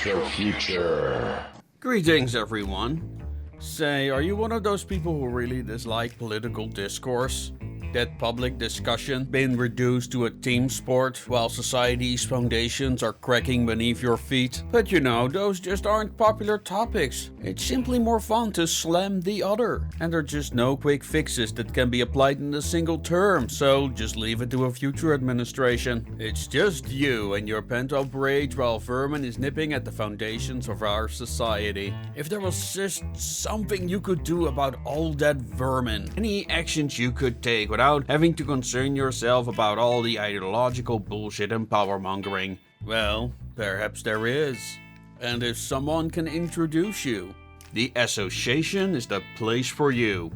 Retrofuture. Greetings, everyone. Say, are you one of those people who really dislike political discourse? That public discussion been reduced to a team sport while society's foundations are cracking beneath your feet? But you know, those just aren't popular topics. It's simply more fun to slam the other. And there are just no quick fixes that can be applied in a single term, so just leave it to a future administration. It's just you and your pent-up rage while vermin is nipping at the foundations of our society. If there was just something you could do about all that vermin, any actions you could take without having to concern yourself about all the ideological bullshit and power-mongering, well, perhaps there is. And if someone can introduce you, the Association is the place for you.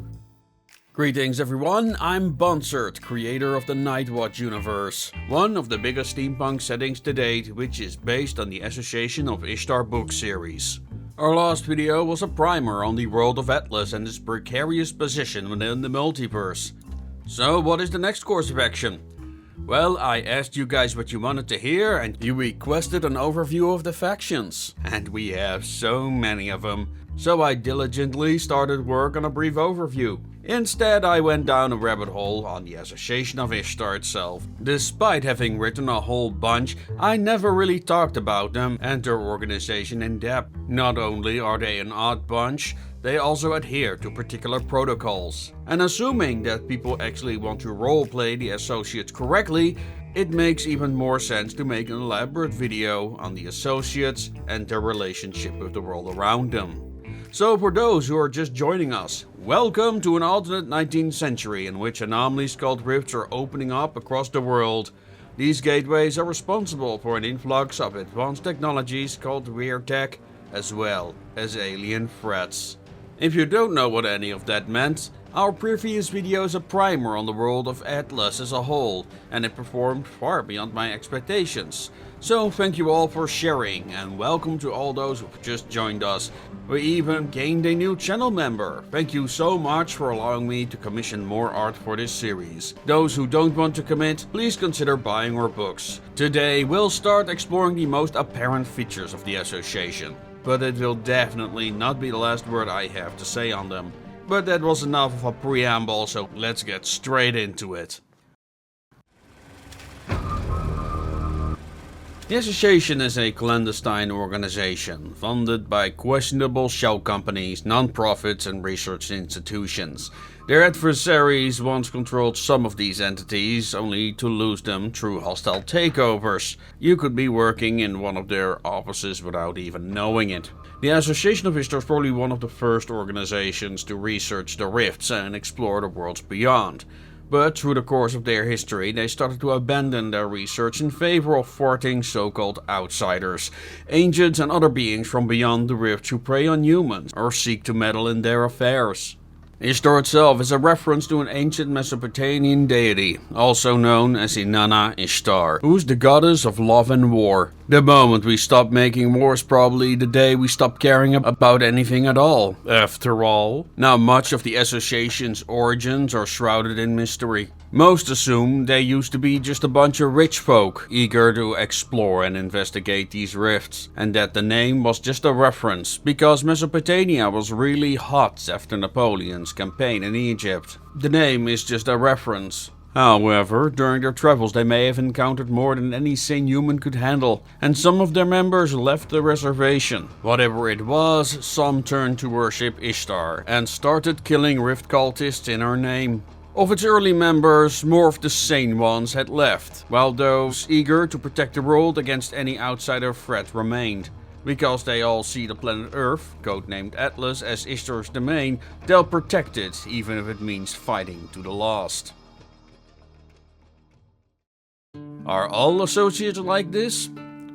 Greetings everyone, I'm Bunsert, creator of the Nightwatch universe, one of the biggest steampunk settings to date, which is based on the Association of Ishtar book series. Our last video was a primer on the world of Atlas and its precarious position within the multiverse. So what is the next course of action? Well, I asked you guys what you wanted to hear and you requested an overview of the factions. And we have so many of them. So I diligently started work on a brief overview. Instead, I went down a rabbit hole on the Association of Ishtar itself. Despite having written a whole bunch, I never really talked about them and their organization in depth. Not only are they an odd bunch, they also adhere to particular protocols. And assuming that people actually want to roleplay the Associates correctly, it makes even more sense to make an elaborate video on the Associates and their relationship with the world around them. So for those who are just joining us, welcome to an alternate 19th century in which anomalies called rifts are opening up across the world. These gateways are responsible for an influx of advanced technologies called rear tech, as well as alien threats. If you don't know what any of that meant, our previous video is a primer on the world of Atlas as a whole, and it performed far beyond my expectations. So thank you all for sharing, and welcome to all those who've just joined us. We even gained a new channel member. Thank you so much for allowing me to commission more art for this series. Those who don't want to commit, please consider buying our books. Today we'll start exploring the most apparent features of the Association. But it will definitely not be the last word I have to say on them. But that was enough of a preamble, so let's get straight into it. The Association is a clandestine organization, funded by questionable shell companies, non-profits and research institutions. Their adversaries once controlled some of these entities, only to lose them through hostile takeovers. You could be working in one of their offices without even knowing it. The Association of Ishtar is probably one of the first organizations to research the rifts and explore the worlds beyond. But through the course of their history, they started to abandon their research in favor of thwarting so-called outsiders, ancients and other beings from beyond the rifts who prey on humans or seek to meddle in their affairs. Ishtar itself is a reference to an ancient Mesopotamian deity, also known as Inanna Ishtar, who is the goddess of love and war. The moment we stop making war is probably the day we stop caring about anything at all, after all. Now much of the Association's origins are shrouded in mystery. Most assume they used to be just a bunch of rich folk eager to explore and investigate these rifts, and that the name was just a reference because Mesopotamia was really hot after Napoleon's campaign in Egypt. The name is just a reference. However, during their travels they may have encountered more than any sane human could handle, and some of their members left the reservation. Whatever it was, some turned to worship Ishtar and started killing rift cultists in her name. Of its early members, more of the sane ones had left, while those eager to protect the world against any outsider threat remained. Because they all see the planet Earth, codenamed Atlas, as Ishtar's domain, they'll protect it, even if it means fighting to the last. Are all associates like this?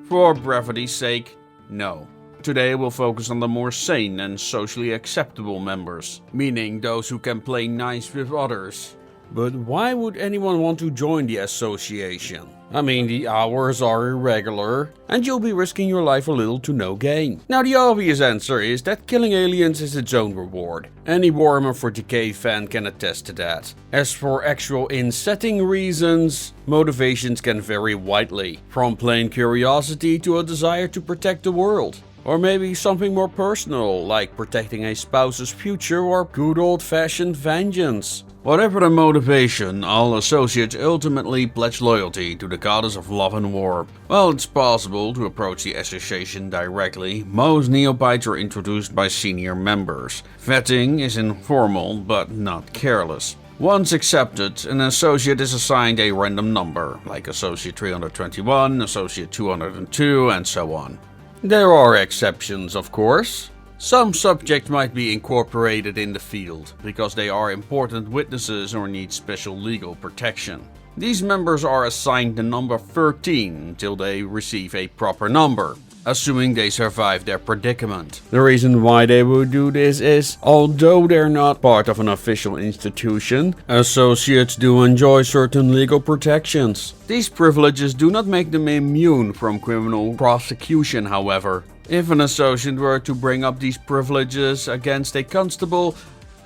For brevity's sake, no. Today we'll focus on the more sane and socially acceptable members, meaning those who can play nice with others. But why would anyone want to join the association? I mean, the hours are irregular, and you'll be risking your life a little to no gain. Now, the obvious answer is that killing aliens is its own reward. Any Warhammer for Decay fan can attest to that. As for actual in-setting reasons, motivations can vary widely, from plain curiosity to a desire to protect the world. Or maybe something more personal, like protecting a spouse's future or good old-fashioned vengeance. Whatever the motivation, all associates ultimately pledge loyalty to the goddess of love and war. While it's possible to approach the association directly, most neophytes are introduced by senior members. Vetting is informal but not careless. Once accepted, an associate is assigned a random number, like Associate 321, Associate 202, and so on. There are exceptions, of course. Some subjects might be incorporated in the field, because they are important witnesses or need special legal protection. These members are assigned the number 13 until they receive a proper number, assuming they survive their predicament. The reason why they would do this is, although they're not part of an official institution, associates do enjoy certain legal protections. These privileges do not make them immune from criminal prosecution, however. If an associate were to bring up these privileges against a constable,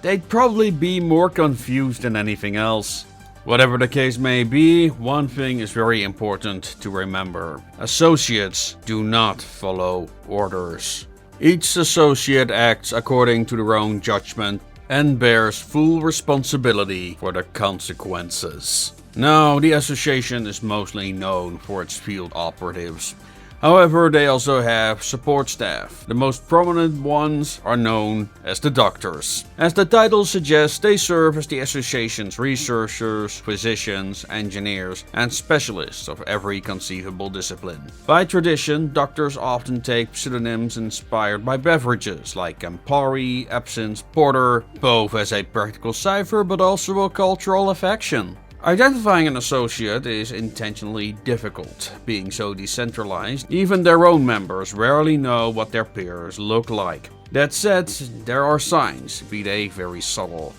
they'd probably be more confused than anything else. Whatever the case may be, one thing is very important to remember. Associates do not follow orders. Each associate acts according to their own judgment and bears full responsibility for the consequences. Now, the association is mostly known for its field operatives. However, they also have support staff. The most prominent ones are known as the doctors. As the title suggests, they serve as the association's researchers, physicians, engineers, and specialists of every conceivable discipline. By tradition, doctors often take pseudonyms inspired by beverages like Campari, absinthe, porter, both as a practical cipher but also a cultural affection. Identifying an associate is intentionally difficult. Being so decentralized, even their own members rarely know what their peers look like. That said, there are signs, be they very subtle.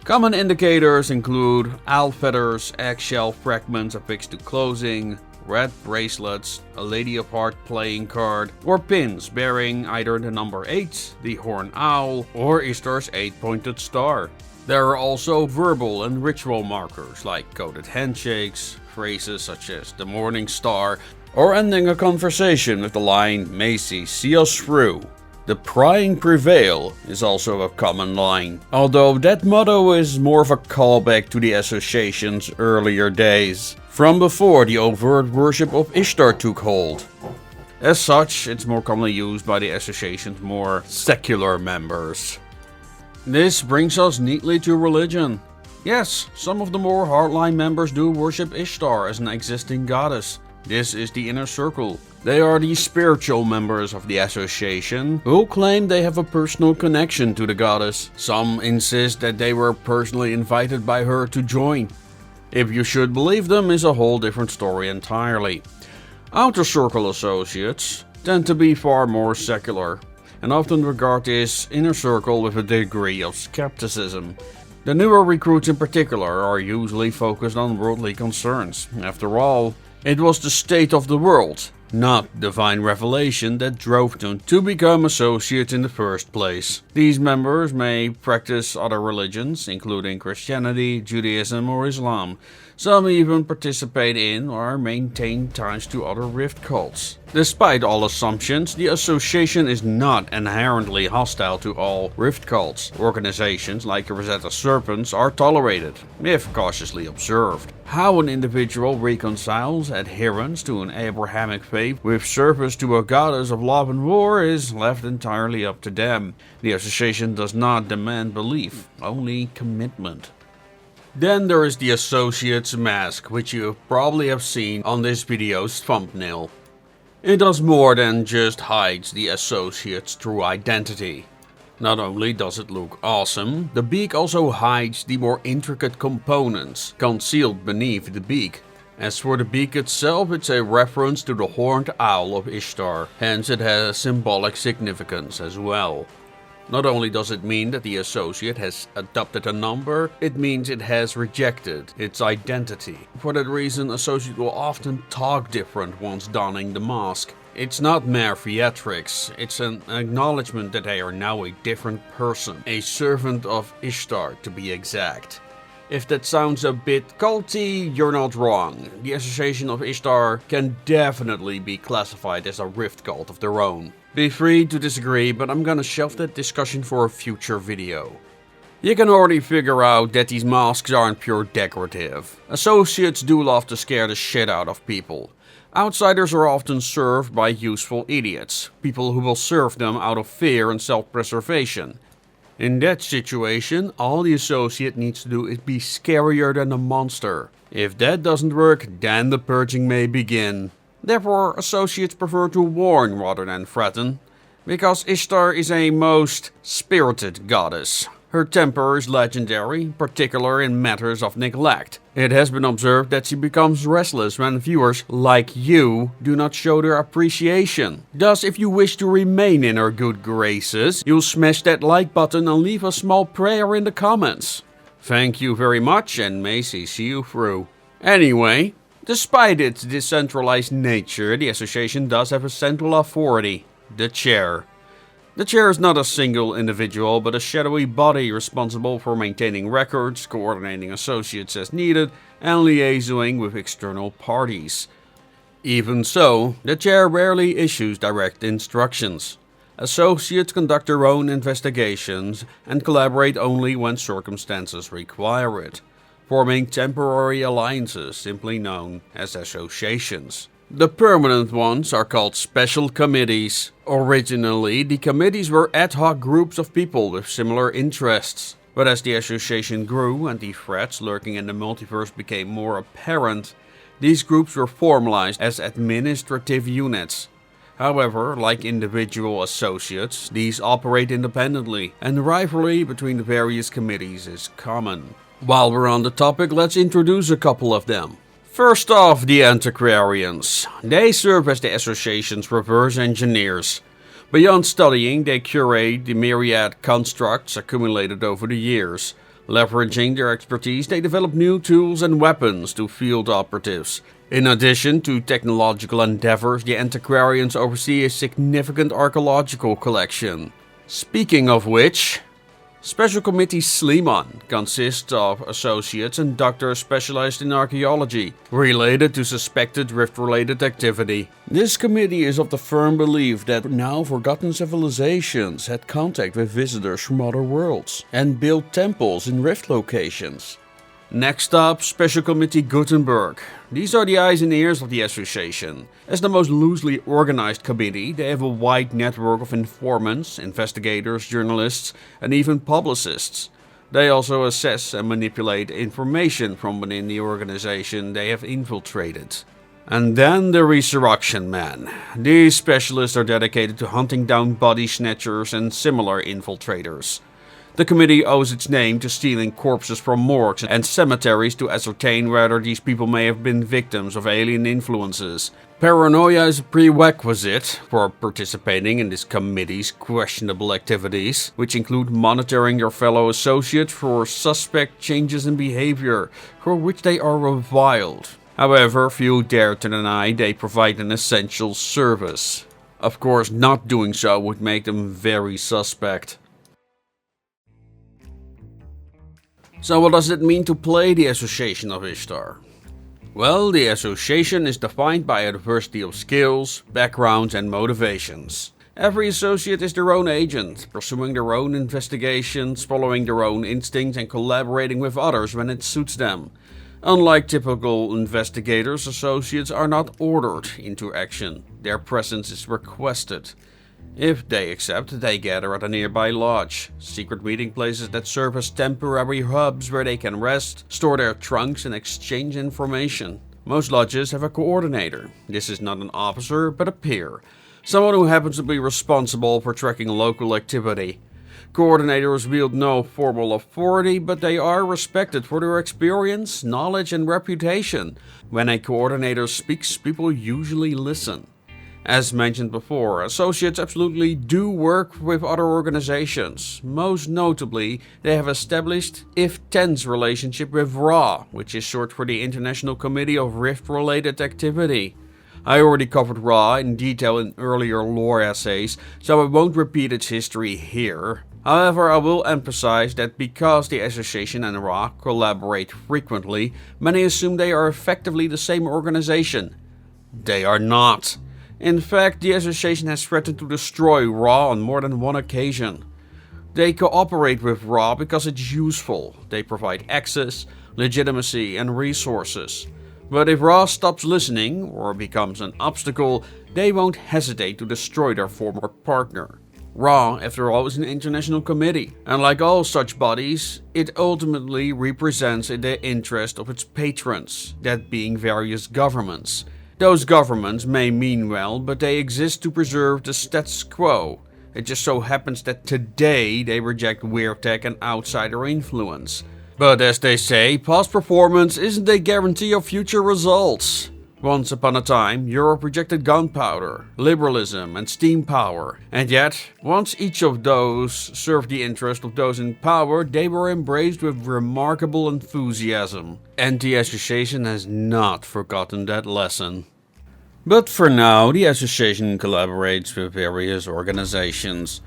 Common indicators include owl feathers, eggshell fragments affixed to clothing, red bracelets, a Lady of Heart playing card, or pins bearing either the number 8, the horned owl, or Ishtar's 8-pointed star. There are also verbal and ritual markers like coded handshakes, phrases such as the morning star, or ending a conversation with the line, "Macy, see us through." The prying prevail is also a common line, although that motto is more of a callback to the association's earlier days, from before the overt worship of Ishtar took hold. As such, it's more commonly used by the association's more secular members. This brings us neatly to religion. Yes, some of the more hardline members do worship Ishtar as an existing goddess. This is the inner circle. They are the spiritual members of the association who claim they have a personal connection to the goddess. Some insist that they were personally invited by her to join. If you should believe them is a whole different story entirely. Outer circle associates tend to be far more secular, and often regard this inner circle with a degree of skepticism. The newer recruits in particular are usually focused on worldly concerns. After all, it was the state of the world, not divine revelation, that drove them to become associates in the first place. These members may practice other religions, including Christianity, Judaism, or Islam. Some even participate in or maintain ties to other rift cults. Despite all assumptions, the association is not inherently hostile to all rift cults. Organizations like the Rosetta Serpents are tolerated, if cautiously observed. How an individual reconciles adherence to an Abrahamic faith with service to a goddess of love and war is left entirely up to them. The association does not demand belief, only commitment. Then there is the Associate's Mask, which you probably have seen on this video's thumbnail. It does more than just hides the Associate's true identity. Not only does it look awesome, the beak also hides the more intricate components concealed beneath the beak. As for the beak itself, it's a reference to the horned owl of Ishtar, hence it has symbolic significance as well. Not only does it mean that the associate has adopted a number, it means it has rejected its identity. For that reason, associate will often talk different once donning the mask. It's not mere theatrics, it's an acknowledgement that they are now a different person, a servant of Ishtar to be exact. If that sounds a bit culty, you're not wrong. The Association of Ishtar can definitely be classified as a rift cult of their own. Be free to disagree, but I'm gonna shelve that discussion for a future video. You can already figure out that these masks aren't pure decorative. Associates do love to scare the shit out of people. Outsiders are often served by useful idiots, people who will serve them out of fear and self-preservation. In that situation, all the associate needs to do is be scarier than a monster. If that doesn't work, then the purging may begin. Therefore, associates prefer to warn rather than threaten, because Ishtar is a most spirited goddess. Her temper is legendary, particularly in matters of neglect. It has been observed that she becomes restless when viewers, like you, do not show their appreciation. Thus, if you wish to remain in her good graces, you'll smash that like button and leave a small prayer in the comments. Thank you very much, and may she see you through. Anyway, despite its decentralized nature, the association does have a central authority, the chair. The chair is not a single individual, but a shadowy body responsible for maintaining records, coordinating associates as needed, and liaisoning with external parties. Even so, the chair rarely issues direct instructions. Associates conduct their own investigations and collaborate only when circumstances require it, forming temporary alliances simply known as associations. The permanent ones are called special committees. Originally, the committees were ad hoc groups of people with similar interests. But as the association grew and the threats lurking in the multiverse became more apparent, these groups were formalized as administrative units. However, like individual associates, these operate independently, and rivalry between the various committees is common. While we're on the topic, let's introduce a couple of them. First off, the Antiquarians. They serve as the association's reverse engineers. Beyond studying, they curate the myriad constructs accumulated over the years. Leveraging their expertise, they develop new tools and weapons to field operatives. In addition to technological endeavors, the Antiquarians oversee a significant archaeological collection. Speaking of which, Special Committee Sleeman consists of associates and doctors specialized in archaeology, related to suspected rift-related activity. This committee is of the firm belief that now forgotten civilizations had contact with visitors from other worlds, and built temples in rift locations. Next up, Special Committee Gutenberg. These are the eyes and ears of the association. As the most loosely organized committee, they have a wide network of informants, investigators, journalists, and even publicists. They also assess and manipulate information from within the organization they have infiltrated. And then the Resurrection Men. These specialists are dedicated to hunting down body snatchers and similar infiltrators. The committee owes its name to stealing corpses from morgues and cemeteries to ascertain whether these people may have been victims of alien influences. Paranoia is a prerequisite for participating in this committee's questionable activities, which include monitoring your fellow associates for suspect changes in behavior, for which they are reviled. However, few dare to deny they provide an essential service. Of course, not doing so would make them very suspect. So what does it mean to play the Association of Ishtar? Well, the association is defined by a diversity of skills, backgrounds and motivations. Every associate is their own agent, pursuing their own investigations, following their own instincts and collaborating with others when it suits them. Unlike typical investigators, associates are not ordered into action. Their presence is requested. If they accept, they gather at a nearby lodge, secret meeting places that serve as temporary hubs where they can rest, store their trunks and exchange information. Most lodges have a coordinator. This is not an officer, but a peer, someone who happens to be responsible for tracking local activity. Coordinators wield no formal authority, but they are respected for their experience, knowledge and reputation. When a coordinator speaks, people usually listen. As mentioned before, associates absolutely do work with other organizations. Most notably, they have established if-tense relationship with RA, which is short for the International Committee of Rift-Related Activity. I already covered RA in detail in earlier lore essays, so I won't repeat its history here. However, I will emphasize that because the association and RA collaborate frequently, many assume they are effectively the same organization. They are not. In fact, the association has threatened to destroy RA on more than one occasion. They cooperate with RA because it's useful. They provide access, legitimacy, and resources. But if RA stops listening, or becomes an obstacle, they won't hesitate to destroy their former partner. RA, after all, is an international committee, and like all such bodies, it ultimately represents the interest of its patrons, that being various governments. Those governments may mean well, but they exist to preserve the status quo. It just so happens that today they reject weird tech and outsider influence. But as they say, past performance isn't a guarantee of future results. Once upon a time, Europe rejected gunpowder, liberalism, and steam power. And yet, once each of those served the interest of those in power, they were embraced with remarkable enthusiasm. And the association has not forgotten that lesson. But for now, the association collaborates with various organizations.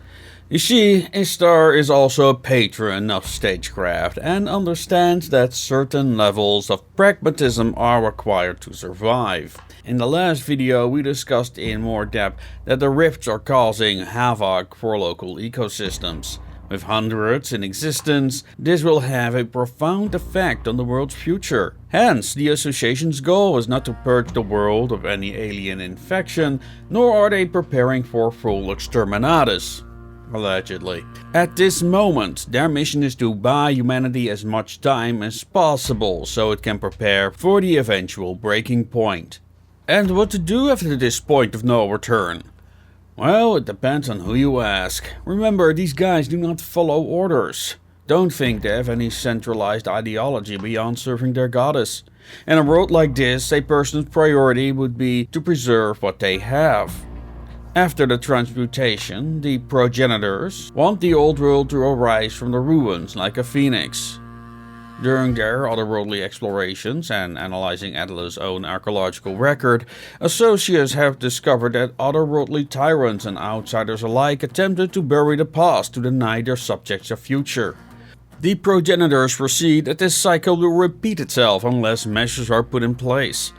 You see, Ishtar is also a patron of stagecraft and understands that certain levels of pragmatism are required to survive. In the last video we discussed in more depth that the rifts are causing havoc for local ecosystems. With hundreds in existence, this will have a profound effect on the world's future. Hence, the association's goal is not to purge the world of any alien infection, nor are they preparing for full exterminatus. Allegedly. At this moment, their mission is to buy humanity as much time as possible so it can prepare for the eventual breaking point. And what to do after this point of no return? Well, it depends on who you ask. Remember, these guys do not follow orders. Don't think they have any centralized ideology beyond serving their goddess. In a world like this, a person's priority would be to preserve what they have. After the transmutation, the progenitors want the old world to arise from the ruins like a phoenix. During their otherworldly explorations and analyzing Atlas' own archaeological record, associates have discovered that otherworldly tyrants and outsiders alike attempted to bury the past to deny their subjects a future. The progenitors foresee that this cycle will repeat itself unless measures are put in place.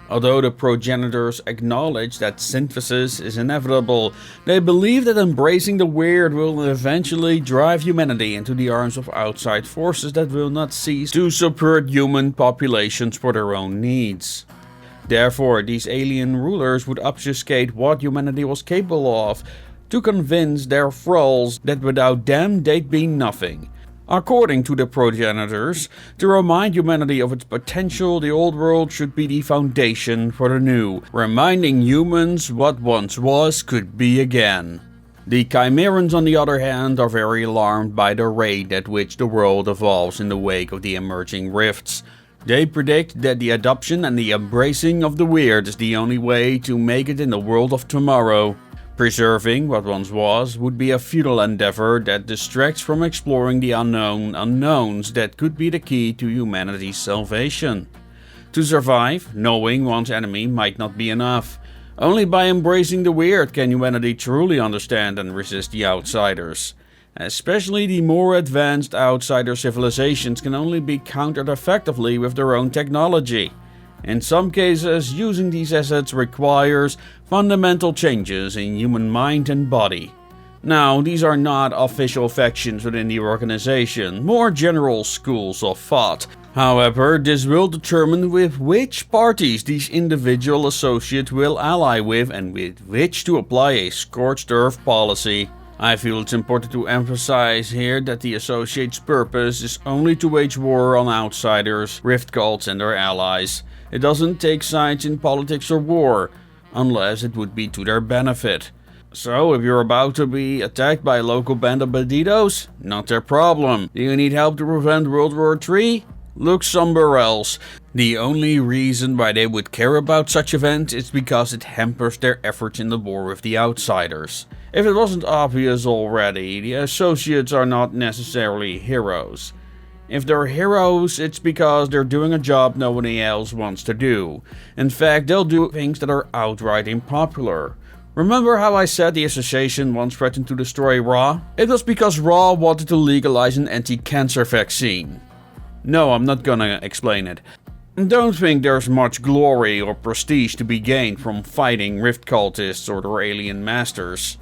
Although the progenitors acknowledge that synthesis is inevitable, they believe that embracing the Wyrd will eventually drive humanity into the arms of outside forces that will not cease to subvert human populations for their own needs. Therefore, these alien rulers would obfuscate what humanity was capable of to convince their thralls that without them they'd be nothing. According to the progenitors, to remind humanity of its potential, the old world should be the foundation for the new, reminding humans what once was could be again. The Chimerans, on the other hand, are very alarmed by the rate at which the world evolves in the wake of the emerging rifts. They predict that the adoption and the embracing of the Wyrd is the only way to make it in the world of tomorrow. Preserving what once was would be a futile endeavor that distracts from exploring the unknown unknowns that could be the key to humanity's salvation. To survive, knowing one's enemy might not be enough. Only by embracing the Wyrd can humanity truly understand and resist the outsiders. Especially the more advanced outsider civilizations can only be countered effectively with their own technology. In some cases, using these assets requires fundamental changes in human mind and body. Now, these are not official factions within the organization, more general schools of thought. However, this will determine with which parties these individual associates will ally with and with which to apply a scorched earth policy. I feel it's important to emphasize here that the associate's purpose is only to wage war on outsiders, rift cults and their allies. It doesn't take sides in politics or war, unless it would be to their benefit. So, if you're about to be attacked by a local band of banditos, not their problem. Do you need help to prevent World War III? look somewhere else. The only reason why they would care about such events is because it hampers their efforts in the war with the outsiders. If it wasn't obvious already, the Associates are not necessarily heroes. If they're heroes, it's because they're doing a job nobody else wants to do. In fact, they'll do things that are outright unpopular. Remember how I said the Association once threatened to destroy RA? It was because RA wanted to legalize an anti-cancer vaccine. No, I'm not gonna explain it. Don't think there's much glory or prestige to be gained from fighting rift cultists or their alien masters.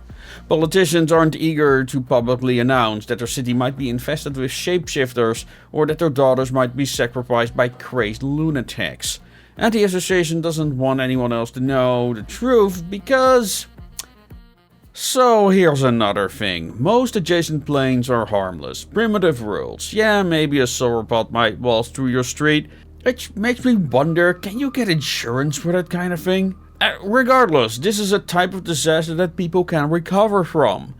Politicians aren't eager to publicly announce that their city might be infested with shapeshifters or that their daughters might be sacrificed by crazed lunatics. And the Association doesn't want anyone else to know the truth because... So here's another thing. Most adjacent planes are harmless, primitive worlds. Yeah, maybe a sauropod might waltz through your street. Which makes me wonder, can you get insurance for that kind of thing? Regardless, this is a type of disaster that people can recover from.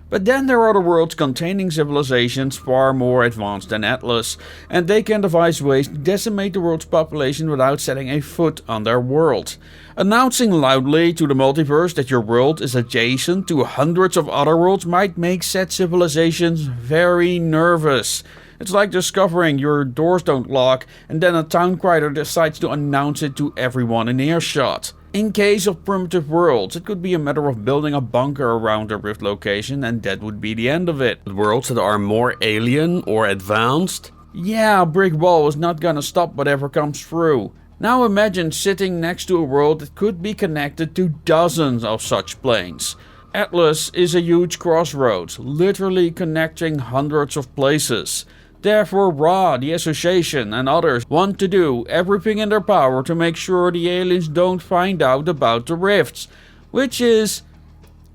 But then there are the worlds containing civilizations far more advanced than Atlas, and they can devise ways to decimate the world's population without setting a foot on their world. Announcing loudly to the multiverse that your world is adjacent to hundreds of other worlds might make said civilizations very nervous. It's like discovering your doors don't lock and then a town crier decides to announce it to everyone in earshot. In case of primitive worlds, it could be a matter of building a bunker around a rift location and that would be the end of it. Worlds that are more alien or advanced? Yeah, a brick wall is not gonna stop whatever comes through. Now imagine sitting next to a world that could be connected to dozens of such planes. Atlas is a huge crossroads, literally connecting hundreds of places. Therefore RA, the Association and others want to do everything in their power to make sure the aliens don't find out about the rifts, which is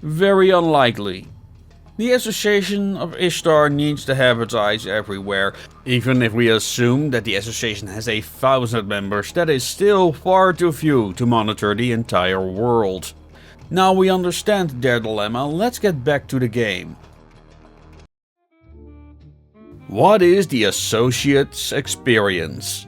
very unlikely. The Association of Ishtar needs to have its eyes everywhere. Even if we assume that the Association has 1,000 members, that is still far too few to monitor the entire world. Now we understand their dilemma, let's get back to the game. What is the Associates' experience?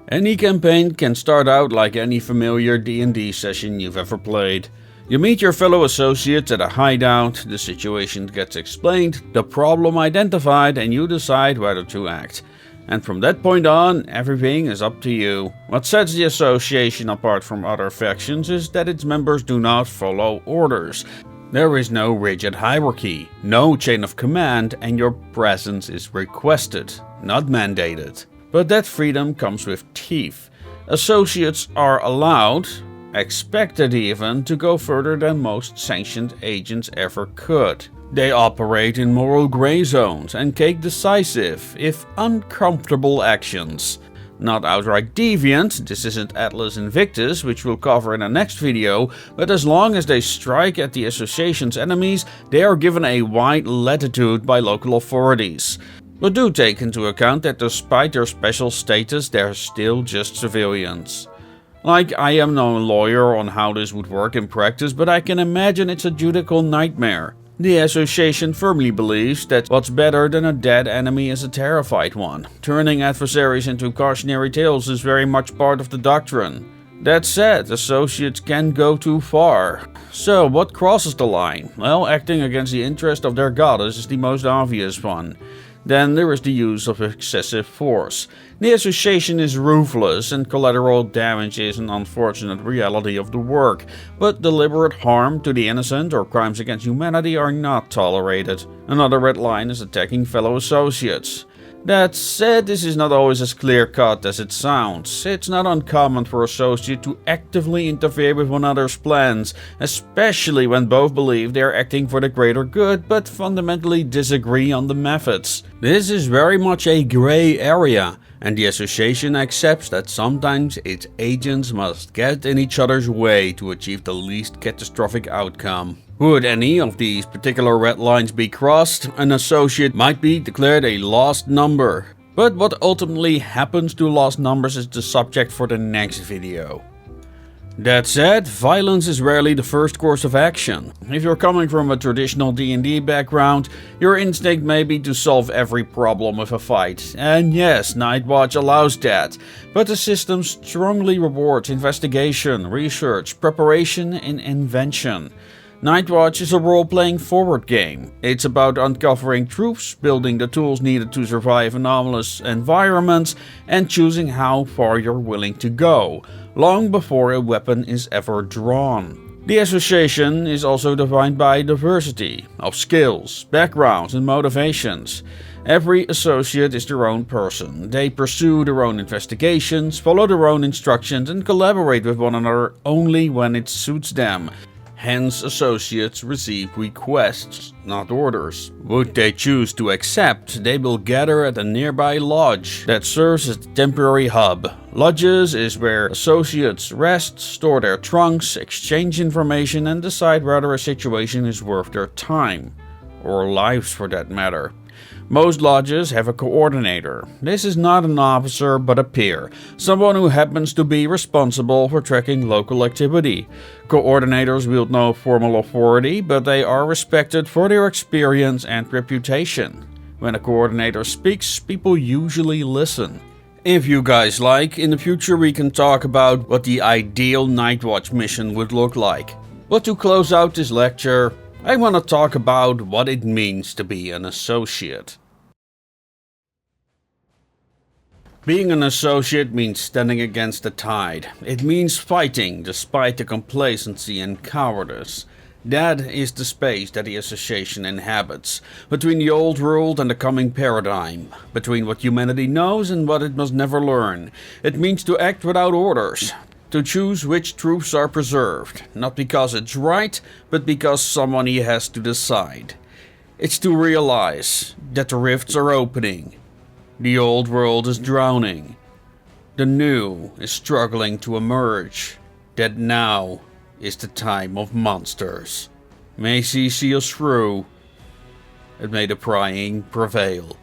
Any campaign can start out like any familiar D&D session you've ever played. You meet your fellow associates at a hideout, the situation gets explained, the problem identified, and you decide whether to act. And from that point on, everything is up to you. What sets the Association apart from other factions is that its members do not follow orders. There is no rigid hierarchy, no chain of command, and your presence is requested, not mandated. But that freedom comes with teeth. Associates are allowed, expected even, to go further than most sanctioned agents ever could. They operate in moral gray zones and take decisive, if uncomfortable actions. Not outright deviant, this isn't Atlas Invictus, which we'll cover in the next video, but as long as they strike at the Association's enemies, they are given a wide latitude by local authorities. But do take into account that despite their special status, they're still just civilians. Like, I am no lawyer on how this would work in practice, but I can imagine it's a judicial nightmare. The Association firmly believes that what's better than a dead enemy is a terrified one. Turning adversaries into cautionary tales is very much part of the doctrine. That said, Associates can go too far. So, what crosses the line? Well, acting against the interest of their goddess is the most obvious one. Then there is the use of excessive force. The Association is ruthless and collateral damage is an unfortunate reality of the work, but deliberate harm to the innocent or crimes against humanity are not tolerated. Another red line is attacking fellow associates. That said, this is not always as clear-cut as it sounds. It's not uncommon for associates to actively interfere with one another's plans, especially when both believe they are acting for the greater good but fundamentally disagree on the methods. This is very much a gray area, and the Association accepts that sometimes its agents must get in each other's way to achieve the least catastrophic outcome. Would any of these particular red lines be crossed, an associate might be declared a lost number. But what ultimately happens to lost numbers is the subject for the next video. That said, violence is rarely the first course of action. If you're coming from a traditional D&D background, your instinct may be to solve every problem with a fight. And yes, Nightwatch allows that, but the system strongly rewards investigation, research, preparation and invention. Nightwatch is a role-playing forward game. It's about uncovering truths, building the tools needed to survive anomalous environments, and choosing how far you're willing to go, long before a weapon is ever drawn. The association is also defined by diversity of skills, backgrounds, and motivations. Every associate is their own person. They pursue their own investigations, follow their own instructions, and collaborate with one another only when it suits them. Hence, associates receive requests, not orders. Would they choose to accept, they will gather at a nearby lodge that serves as a temporary hub. Lodges is where associates rest, store their trunks, exchange information, and decide whether a situation is worth their time. Or lives for that matter. Most lodges have a coordinator. This is not an officer but a peer, someone who happens to be responsible for tracking local activity. Coordinators wield no formal authority, but they are respected for their experience and reputation. When a coordinator speaks, people usually listen. If you guys like, in the future we can talk about what the ideal Nightwatch mission would look like. But to close out this lecture, I want to talk about what it means to be an associate. Being an associate means standing against the tide. It means fighting despite the complacency and cowardice. That is the space that the association inhabits, between the old world and the coming paradigm, between what humanity knows and what it must never learn. It means to act without orders. To choose which truths are preserved, not because it's right, but because someone has to decide. It's to realize that the rifts are opening. The old world is drowning. The new is struggling to emerge. That now is the time of monsters. May she see us through, and may the prying prevail.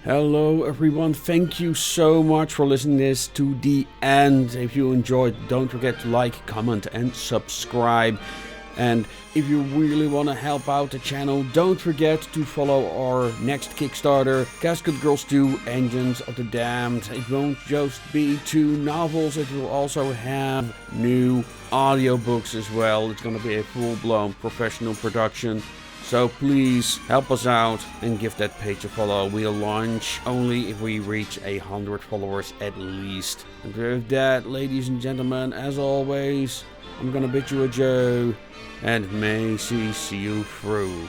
Hello everyone, thank you so much for listening this to the end. If you enjoyed, don't forget to like, comment and subscribe. And if you really want to help out the channel, don't forget to follow our next Kickstarter, Casket Girls 2 Engines of the Damned. It won't just be 2 novels, it will also have new audiobooks as well. It's going to be a full-blown professional production. So please help us out and give that page a follow. We'll launch only if we reach 100 followers at least. And with that, ladies and gentlemen, as always, I'm gonna bid you adieu and may she see you through.